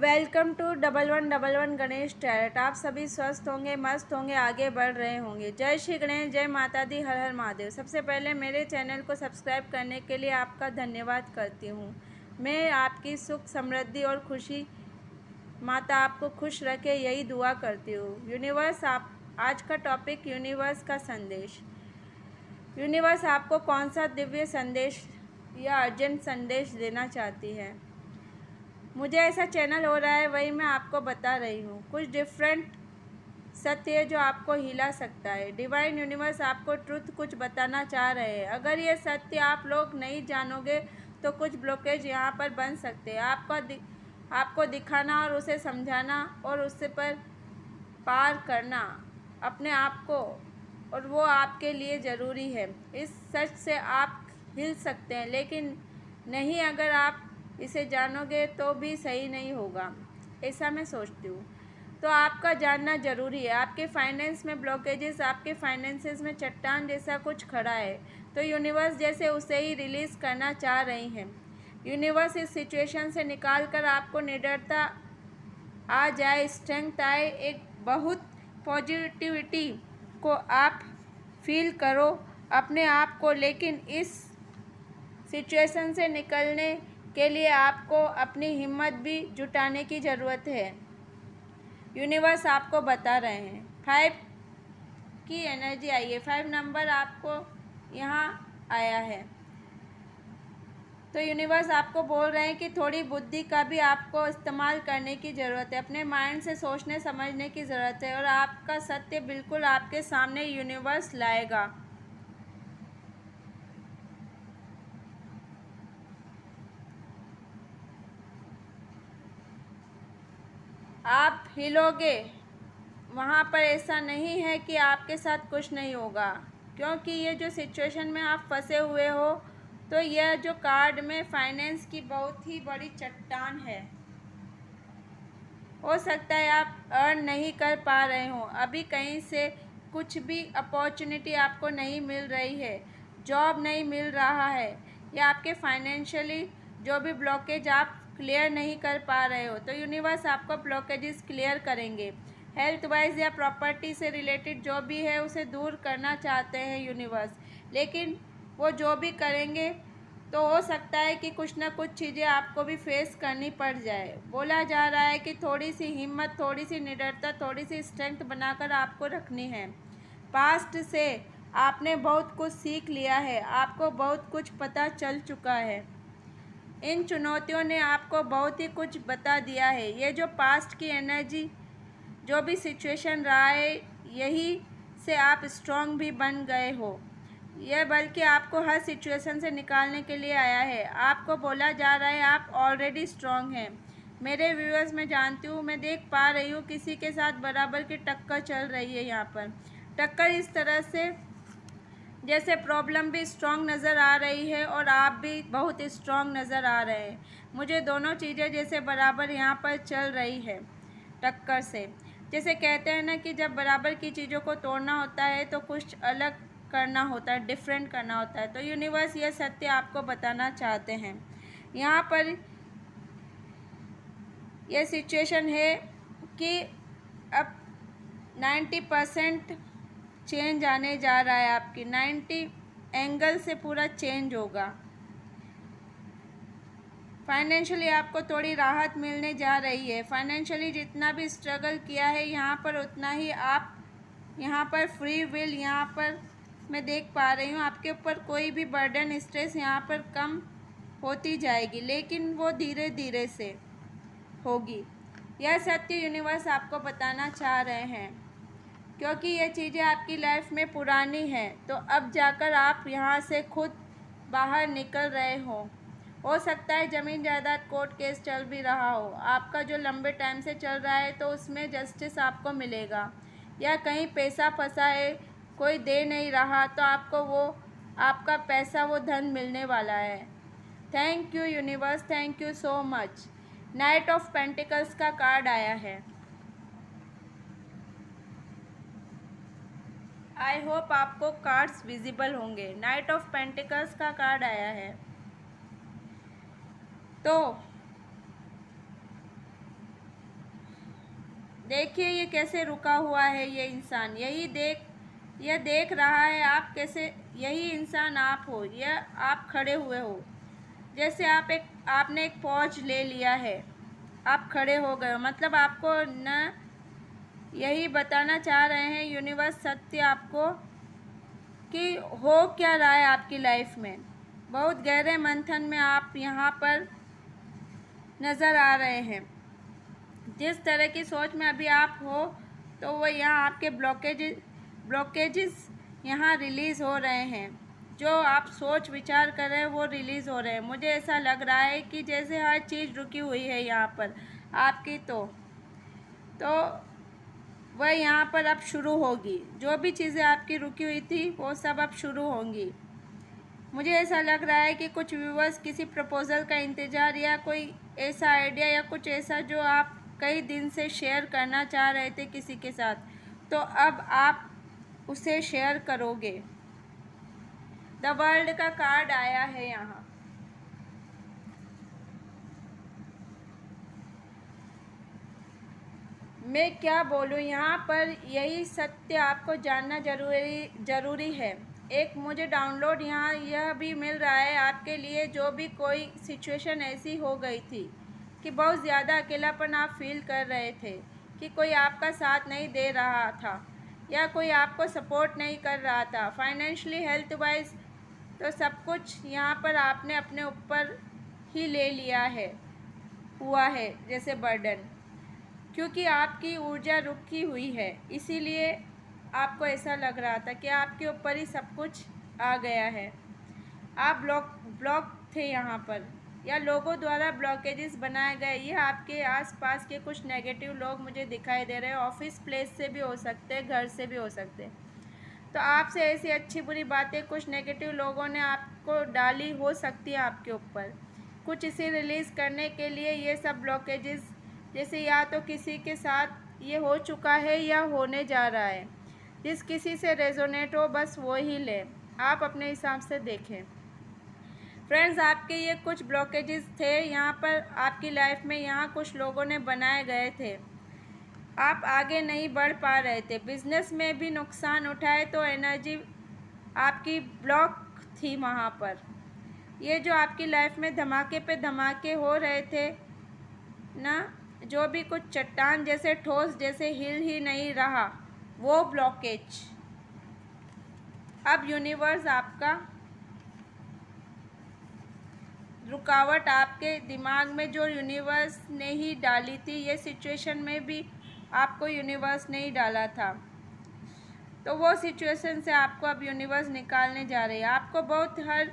Welcome to 1111 Ganesh talent. आप सभी स्वस्थ होंगे, मस्त होंगे, आगे बढ़ रहे होंगे। जय श्री गणेश, जय माता दी, हर हर महादेव। सबसे पहले मेरे चैनल को सब्सक्राइब करने के लिए आपका धन्यवाद करती हूँ। मैं आपकी सुख समृद्धि और खुशी माता आपको खुश रखे, यही दुआ करती हूँ। यूनिवर्स आज का टॉपिक यूनिवर्स का संदेश। यूनिवर्स आपको कौन सा दिव्य संदेश या अर्जेंट संदेश देना चाहती है। मुझे ऐसा चैनल हो रहा है, वही मैं आपको बता रही हूँ। कुछ डिफरेंट सत्य है जो आपको हिला सकता है। डिवाइन यूनिवर्स आपको ट्रुथ कुछ बताना चाह रहे हैं। अगर ये सत्य आप लोग नहीं जानोगे तो कुछ ब्लॉकेज यहाँ पर बन सकते हैं। आपको दिखाना और उसे समझाना और उससे पर पार करना अपने आप को, और वो आपके लिए ज़रूरी है। इस सच से आप हिल सकते हैं, लेकिन नहीं, अगर आप इसे जानोगे तो भी सही नहीं होगा, ऐसा मैं सोचती हूँ। तो आपका जानना ज़रूरी है। आपके फाइनेंस में ब्लॉकेजेस, आपके फाइनेंसेस में चट्टान जैसा कुछ खड़ा है, तो यूनिवर्स जैसे उसे ही रिलीज़ करना चाह रही हैं। यूनिवर्स इस सिचुएशन से निकाल कर आपको निडरता आ जाए, स्ट्रेंथ आए, एक बहुत पॉजिटिविटी को आप फील करो अपने आप को। लेकिन इस सिचुएशन से निकलने के लिए आपको अपनी हिम्मत भी जुटाने की ज़रूरत है। यूनिवर्स आपको बता रहे हैं 5 की एनर्जी आई है। 5 नंबर आपको यहाँ आया है, तो यूनिवर्स आपको बोल रहे हैं कि थोड़ी बुद्धि का भी आपको इस्तेमाल करने की ज़रूरत है। अपने माइंड से सोचने समझने की ज़रूरत है, और आपका सत्य बिल्कुल आपके सामने यूनिवर्स लाएगा। आप हिलोगे, वहाँ पर ऐसा नहीं है कि आपके साथ कुछ नहीं होगा, क्योंकि ये जो सिचुएशन में आप फंसे हुए हो, तो यह जो कार्ड में फाइनेंस की बहुत ही बड़ी चट्टान है। हो सकता है आप अर्न नहीं कर पा रहे हो, अभी कहीं से कुछ भी अपॉर्चुनिटी आपको नहीं मिल रही है, जॉब नहीं मिल रहा है, या आपके फाइनेंशियली जो भी ब्लॉकेज आप क्लियर नहीं कर पा रहे हो, तो यूनिवर्स आपको ब्लॉकेजेस क्लियर करेंगे। हेल्थ वाइज या प्रॉपर्टी से रिलेटेड जो भी है उसे दूर करना चाहते हैं यूनिवर्स, लेकिन वो जो भी करेंगे तो हो सकता है कि कुछ ना कुछ चीज़ें आपको भी फेस करनी पड़ जाए। बोला जा रहा है कि थोड़ी सी हिम्मत, थोड़ी सी निडरता, थोड़ी सी स्ट्रेंथ बनाकर आपको रखनी है। पास्ट से आपने बहुत कुछ सीख लिया है, आपको बहुत कुछ पता चल चुका है। इन चुनौतियों ने आपको बहुत ही कुछ बता दिया है। ये जो पास्ट की एनर्जी, जो भी सिचुएशन रहा है, यही से आप स्ट्रांग भी बन गए हो। यह बल्कि आपको हर सिचुएशन से निकालने के लिए आया है। आपको बोला जा रहा है आप ऑलरेडी स्ट्रांग हैं। मेरे व्यूअर्स, मैं जानती हूँ, मैं देख पा रही हूँ किसी के साथ बराबर की टक्कर चल रही है। यहाँ पर टक्कर इस तरह से जैसे प्रॉब्लम भी स्ट्रांग नज़र आ रही है और आप भी बहुत स्ट्रांग नज़र आ रहे हैं। मुझे दोनों चीज़ें जैसे बराबर यहाँ पर चल रही है टक्कर से। जैसे कहते हैं ना कि जब बराबर की चीज़ों को तोड़ना होता है तो कुछ अलग करना होता है, डिफरेंट करना होता है। तो यूनिवर्स ये सत्य आपको बताना चाहते हैं। यहाँ पर यह सिचुएशन है कि अब 90% चेंज आने जा रहा है। आपकी 90 एंगल से पूरा चेंज होगा। फाइनेंशियली आपको थोड़ी राहत मिलने जा रही है। फाइनेंशियली जितना भी स्ट्रगल किया है यहाँ पर, उतना ही आप यहाँ पर फ्री विल, यहाँ पर मैं देख पा रही हूँ आपके ऊपर कोई भी बर्डन, स्ट्रेस यहाँ पर कम होती जाएगी, लेकिन वो धीरे धीरे से होगी। यह सत्य यूनिवर्स आपको बताना चाह रहे हैं, क्योंकि ये चीज़ें आपकी लाइफ में पुरानी हैं, तो अब जाकर आप यहाँ से खुद बाहर निकल रहे हो सकता है ज़मीन जायदाद कोर्ट केस चल भी रहा हो आपका, जो लंबे टाइम से चल रहा है, तो उसमें जस्टिस आपको मिलेगा। या कहीं पैसा फंसा है, कोई दे नहीं रहा, तो आपको वो आपका पैसा, वो धन मिलने वाला है। Thank you universe, thank you so much. Night of pentacles का कार्ड आया है। आई होप आपको कार्ड्स विजिबल होंगे। नाइट ऑफ पेंटिकल्स का कार्ड आया है। तो देखिए ये कैसे रुका हुआ है ये इंसान, यह देख रहा है आप कैसे, यही इंसान आप हो, यह आप खड़े हुए हो। जैसे आपने एक पॉज ले लिया है, आप खड़े हो गए हो, मतलब आपको न यही बताना चाह रहे हैं यूनिवर्स सत्य आपको कि हो क्या रहा है आपकी लाइफ में। बहुत गहरे मंथन में आप यहाँ पर नज़र आ रहे हैं। जिस तरह की सोच में अभी आप हो, तो वो यहाँ आपके ब्लॉकेजेस यहाँ रिलीज़ हो रहे हैं। जो आप सोच विचार कर रहे हैं वो रिलीज़ हो रहे हैं। मुझे ऐसा लग रहा है कि जैसे हर चीज़ रुकी हुई है यहाँ पर आपकी, तो वह यहाँ पर अब शुरू होगी। जो भी चीज़ें आपकी रुकी हुई थी वो सब अब शुरू होंगी। मुझे ऐसा लग रहा है कि कुछ व्यूवर्स किसी प्रपोज़ल का इंतज़ार, या कोई ऐसा आइडिया या कुछ ऐसा जो आप कई दिन से शेयर करना चाह रहे थे किसी के साथ, तो अब आप उसे शेयर करोगे। द वर्ल्ड का कार्ड आया है यहाँ। मैं क्या बोलूँ, यहाँ पर यही सत्य आपको जानना ज़रूरी है। एक मुझे डाउनलोड यहाँ यह भी मिल रहा है आपके लिए, जो भी कोई सिचुएशन ऐसी हो गई थी कि बहुत ज़्यादा अकेलापन आप फील कर रहे थे, कि कोई आपका साथ नहीं दे रहा था या कोई आपको सपोर्ट नहीं कर रहा था फाइनेंशियली, हेल्थ वाइज, तो सब कुछ यहाँ पर आपने अपने ऊपर ही ले लिया है, हुआ है जैसे बर्डन, क्योंकि आपकी ऊर्जा रुकी हुई है। इसीलिए आपको ऐसा लग रहा था कि आपके ऊपर ही सब कुछ आ गया है। आप ब्लॉक थे यहाँ पर, या लोगों द्वारा ब्लॉकेजेस बनाए गए। ये आपके आसपास के कुछ नेगेटिव लोग मुझे दिखाई दे रहे हैं। ऑफिस प्लेस से भी हो सकते हैं, घर से भी हो सकते हैं। तो आपसे ऐसी अच्छी बुरी बातें कुछ नेगेटिव लोगों ने आपको डाली हो सकती है आपके ऊपर। कुछ इसे रिलीज़ करने के लिए ये सब ब्लॉकेजेस, जैसे या तो किसी के साथ ये हो चुका है या होने जा रहा है, जिस किसी से रेजोनेट हो बस वो ही ले, आप अपने हिसाब से देखें। फ्रेंड्स, आपके ये कुछ ब्लॉकेजेस थे यहाँ पर आपकी लाइफ में, यहाँ कुछ लोगों ने बनाए गए थे। आप आगे नहीं बढ़ पा रहे थे, बिजनेस में भी नुकसान उठाए, तो एनर्जी आपकी ब्लॉक थी वहाँ पर। ये जो आपकी लाइफ में धमाके पे धमाके हो रहे थे ना, जो भी कुछ चट्टान जैसे ठोस जैसे हिल ही नहीं रहा, वो ब्लॉकेज अब यूनिवर्स आपका रुकावट आपके दिमाग में जो यूनिवर्स ने ही डाली थी, ये सिचुएशन में भी आपको यूनिवर्स ने ही डाला था, तो वो सिचुएशन से आपको अब यूनिवर्स निकालने जा रही है। आपको बहुत हर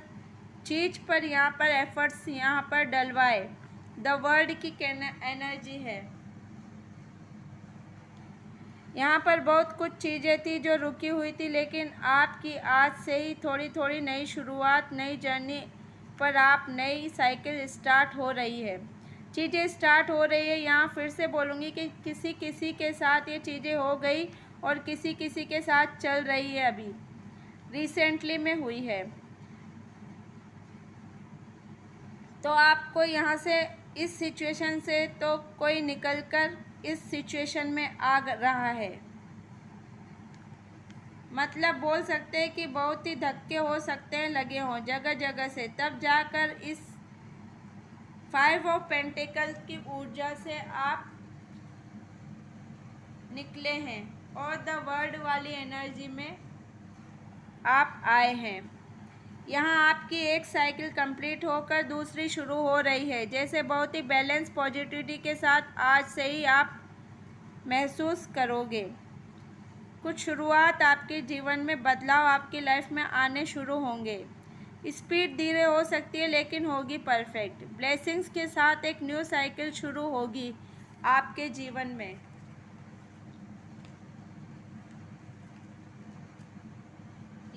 चीज़ पर यहाँ पर एफर्ट्स यहाँ पर डलवाए। द वर्ल्ड की एनर्जी है यहाँ पर। बहुत कुछ चीज़ें थी जो रुकी हुई थी, लेकिन आपकी आज से ही थोड़ी थोड़ी नई शुरुआत, नई जर्नी पर आप नई साइकिल स्टार्ट हो रही है, चीज़ें स्टार्ट हो रही है। यहाँ फिर से बोलूँगी कि किसी किसी के साथ ये चीज़ें हो गई और किसी किसी के साथ चल रही है, अभी रिसेंटली में हुई है। तो आपको यहाँ से इस सिचुएशन से तो कोई निकलकर इस सिचुएशन में आ रहा है, मतलब बोल सकते हैं कि बहुत ही धक्के हो सकते हैं लगे हों जगह जगह से, तब जाकर इस 5 ऑफ पेंटिकल्स की ऊर्जा से आप निकले हैं और द वर्ल्ड वाली एनर्जी में आप आए हैं। यहाँ आपकी एक साइकिल कंप्लीट होकर दूसरी शुरू हो रही है, जैसे बहुत ही बैलेंस पॉजिटिविटी के साथ आज से ही आप महसूस करोगे। कुछ शुरुआत आपके जीवन में, बदलाव आपकी लाइफ में आने शुरू होंगे। स्पीड धीरे हो सकती है लेकिन होगी परफेक्ट। ब्लेसिंग्स के साथ एक न्यू साइकिल शुरू होगी आपके जीवन में।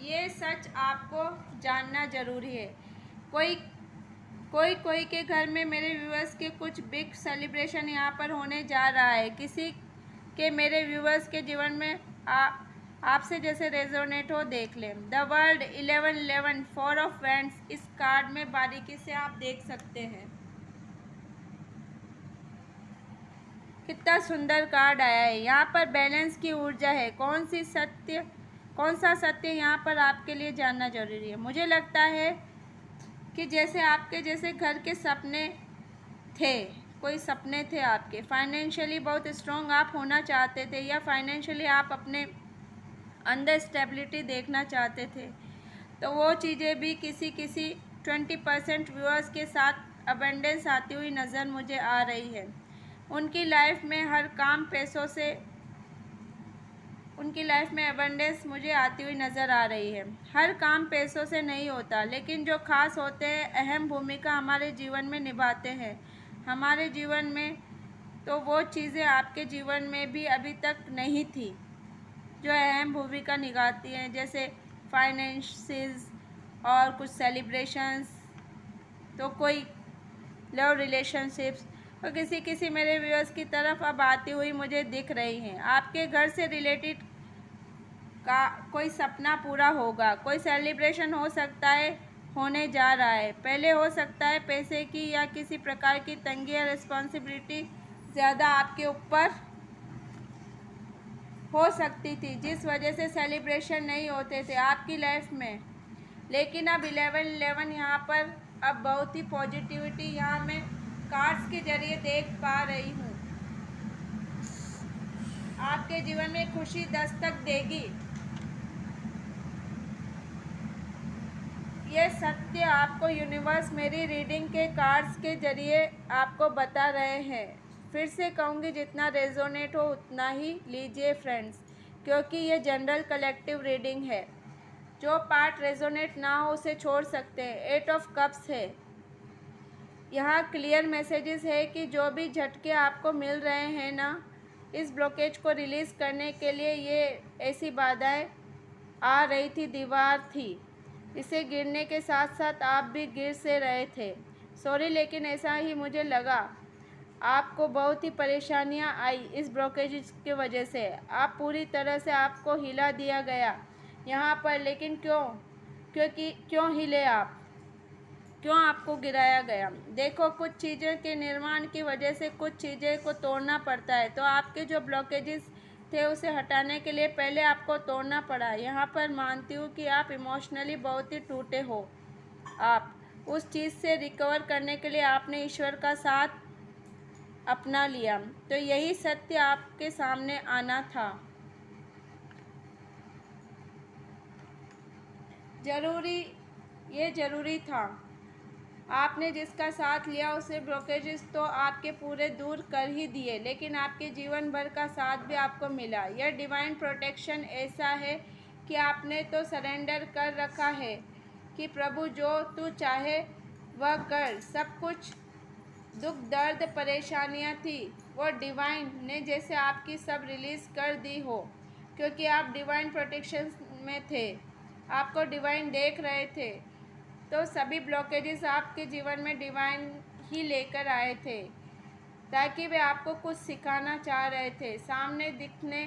ये सच आपको जानना ज़रूरी है। कोई के घर में मेरे व्यूअर्स के कुछ बिग सेलिब्रेशन यहाँ पर होने जा रहा है। किसी के मेरे व्यूअर्स के जीवन में आपसे जैसे रेजोनेट हो, देख लें। द वर्ल्ड 1111 4 ऑफ वैंड्स, इस कार्ड में बारीकी से आप देख सकते हैं कितना सुंदर कार्ड आया है। यहाँ पर बैलेंस की ऊर्जा है। कौन सा सत्य यहाँ पर आपके लिए जानना जरूरी है। मुझे लगता है कि जैसे आपके जैसे घर के सपने थे, कोई सपने थे आपके, फाइनेंशियली बहुत स्ट्रॉन्ग आप होना चाहते थे, या फाइनेंशियली आप अपने अंदर स्टेबिलिटी देखना चाहते थे, तो वो चीज़ें भी किसी 20% व्यूअर्स के साथ अबंडेंस आती हुई नज़र मुझे आ रही है। उनकी लाइफ में अबंडेंस मुझे आती हुई नज़र आ रही है। हर काम पैसों से नहीं होता, लेकिन जो खास होते हैं अहम भूमिका हमारे जीवन में निभाते हैं हमारे जीवन में, तो वो चीज़ें आपके जीवन में भी अभी तक नहीं थी जो अहम भूमिका निभाती हैं, जैसे फाइनेंसेस और कुछ सेलिब्रेशंस, तो कोई लव रिलेशनशिप्स, तो किसी मेरे व्यूअर्स की तरफ अब आती हुई मुझे दिख रही हैं। आपके घर से रिलेटेड का कोई सपना पूरा होगा। कोई सेलिब्रेशन हो सकता है, होने जा रहा है। पहले हो सकता है पैसे की या किसी प्रकार की तंगी या रिस्पॉन्सिबिलिटी ज़्यादा आपके ऊपर हो सकती थी, जिस वजह से सेलिब्रेशन नहीं होते थे आपकी लाइफ में। लेकिन अब 11/11 यहाँ पर अब बहुत ही पॉजिटिविटी यहाँ मैं कार्ड्स के जरिए देख पा रही हूँ। आपके जीवन में खुशी दस्तक देगी। ये सत्य आपको यूनिवर्स मेरी रीडिंग के कार्ड्स के जरिए आपको बता रहे हैं। फिर से कहूँगी, जितना रेजोनेट हो उतना ही लीजिए फ्रेंड्स, क्योंकि ये जनरल कलेक्टिव रीडिंग है। जो पार्ट रेजोनेट ना हो उसे छोड़ सकते हैं। 8 ऑफ कप्स है। यहाँ क्लियर मैसेजेस है कि जो भी झटके आपको मिल रहे हैं ना, इस ब्लॉकेज को रिलीज़ करने के लिए ये ऐसी बाधाएं आ रही थी, दीवार थी, इसे गिरने के साथ साथ आप भी गिर से रहे थे। सॉरी, लेकिन ऐसा ही मुझे लगा। आपको बहुत ही परेशानियां आई इस ब्लॉकेज की वजह से। आप पूरी तरह से आपको हिला दिया गया यहाँ पर, लेकिन क्यों हिले आप? क्यों आपको गिराया गया? देखो, कुछ चीज़ें के निर्माण की वजह से कुछ चीज़ें को तोड़ना पड़ता है। तो आपके जो ब्लॉकेजेस थे उसे हटाने के लिए पहले आपको तोड़ना पड़ा। यहाँ पर मानती हूँ कि आप इमोशनली बहुत ही टूटे हो। आप उस चीज़ से रिकवर करने के लिए आपने ईश्वर का साथ अपना लिया। तो यही सत्य आपके सामने आना था। ये ज़रूरी था। आपने जिसका साथ लिया उसे ब्लॉकेजेस तो आपके पूरे दूर कर ही दिए, लेकिन आपके जीवन भर का साथ भी आपको मिला। यह डिवाइन प्रोटेक्शन ऐसा है कि आपने तो सरेंडर कर रखा है कि प्रभु जो तू चाहे वह कर। सब कुछ दुख दर्द परेशानियां थी, वो डिवाइन ने जैसे आपकी सब रिलीज़ कर दी हो, क्योंकि आप डिवाइन प्रोटेक्शन में थे। आपको डिवाइन देख रहे थे। तो सभी ब्लॉकेजेस आपके जीवन में डिवाइन ही लेकर आए थे, ताकि वे आपको कुछ सिखाना चाह रहे थे। सामने दिखने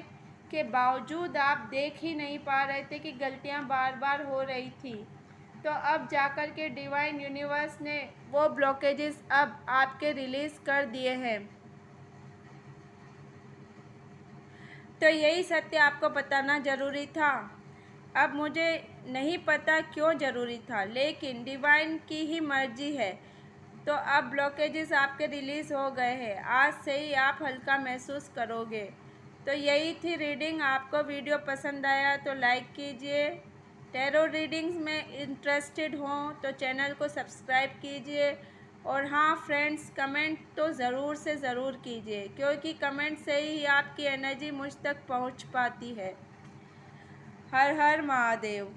के बावजूद आप देख ही नहीं पा रहे थे कि गलतियां बार बार हो रही थी। तो अब जाकर के डिवाइन यूनिवर्स ने वो ब्लॉकेजेस अब आपके रिलीज़ कर दिए हैं। तो यही सत्य आपको बताना ज़रूरी था। अब मुझे नहीं पता क्यों ज़रूरी था, लेकिन डिवाइन की ही मर्जी है। तो अब ब्लॉकेजेस आपके रिलीज़ हो गए हैं। आज से ही आप हल्का महसूस करोगे। तो यही थी रीडिंग। आपको वीडियो पसंद आया तो लाइक कीजिए। टैरो रीडिंग्स में इंटरेस्टेड हों तो चैनल को सब्सक्राइब कीजिए। और हाँ फ्रेंड्स, कमेंट तो ज़रूर से ज़रूर कीजिए, क्योंकि कमेंट से ही आपकी एनर्जी मुझ तक पहुंच पाती है। हर हर महादेव।